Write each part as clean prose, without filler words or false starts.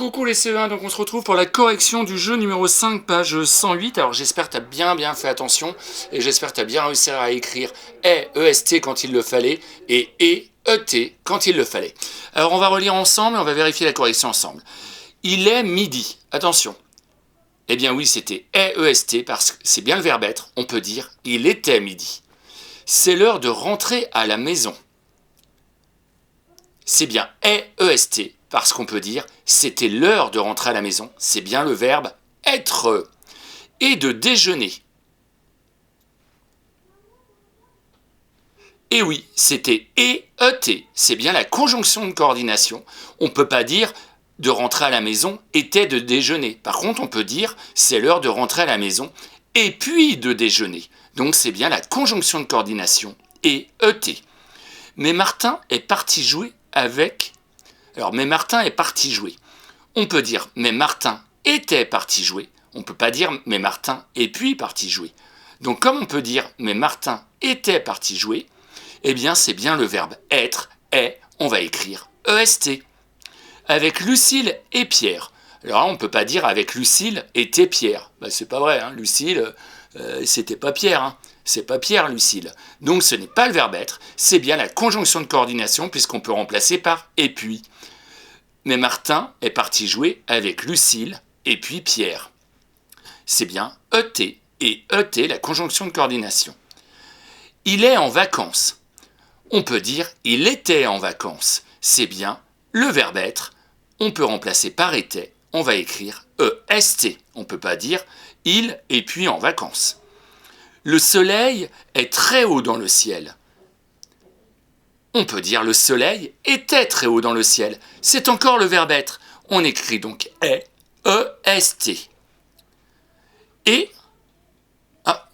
Coucou les CE1, donc on se retrouve pour la correction du jeu numéro 5, page 108. Alors j'espère que tu as bien fait attention, et j'espère que tu as bien réussi à écrire EST quand il le fallait, et ET quand il le fallait. Alors on va relire ensemble, et on va vérifier la correction ensemble. Il est midi, attention. Eh bien oui, c'était EST, parce que c'est bien le verbe être, on peut dire il était midi. C'est l'heure de rentrer à la maison. C'est bien EST, parce qu'on peut dire c'était l'heure de rentrer à la maison, c'est bien le verbe être. Et de déjeuner. Et oui, c'était ET, c'est bien la conjonction de coordination. On ne peut pas dire de rentrer à la maison était de déjeuner. Par contre, on peut dire c'est l'heure de rentrer à la maison et puis de déjeuner. Donc c'est bien la conjonction de coordination ET. Mais Martin est parti jouer avec... Alors, mais Martin est parti jouer. On peut dire mais Martin était parti jouer. On ne peut pas dire mais Martin est puis parti jouer. Donc comme on peut dire mais Martin était parti jouer, eh bien c'est bien le verbe être, est, on va écrire EST. Avec Lucille et Pierre. Alors là, on ne peut pas dire avec Lucille était Pierre. Ben, c'est pas vrai, hein. Lucille, c'était pas Pierre. Hein. C'est pas Pierre, Lucille. Donc ce n'est pas le verbe être, c'est bien la conjonction de coordination puisqu'on peut remplacer par et puis. Mais Martin est parti jouer avec Lucille et puis Pierre. C'est bien ET et ET, la conjonction de coordination. Il est en vacances. On peut dire il était en vacances. C'est bien le verbe être. On peut remplacer par était. On va écrire EST. On ne peut pas dire il et puis en vacances. Le soleil est très haut dans le ciel. On peut dire le soleil était très haut dans le ciel. C'est encore le verbe être. On écrit donc EST. Et... Ah,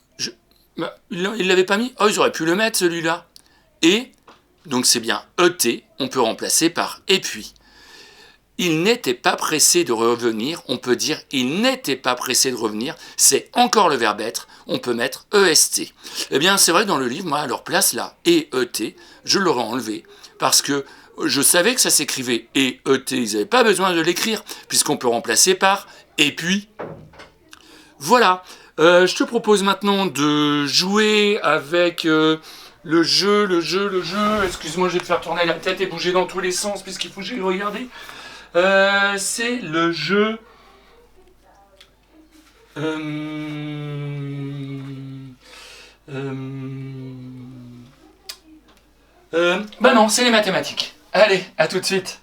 il l'avait pas mis? Oh, ils auraient pu le mettre celui-là. Et, donc c'est bien ET, on peut remplacer par et puis. Il n'était pas pressé de revenir, on peut dire il n'était pas pressé de revenir, c'est encore le verbe être, on peut mettre EST. Eh bien c'est vrai que dans le livre, moi à leur place là, ET, je l'aurais enlevé, parce que je savais que ça s'écrivait ET, ils n'avaient pas besoin de l'écrire, puisqu'on peut remplacer par et puis. Voilà, je te propose maintenant de jouer avec le jeu, excuse-moi je vais te faire tourner la tête et bouger dans tous les sens, puisqu'il faut que j'aille regarder. C'est le jeu. Bah non, c'est les mathématiques. Allez, à tout de suite.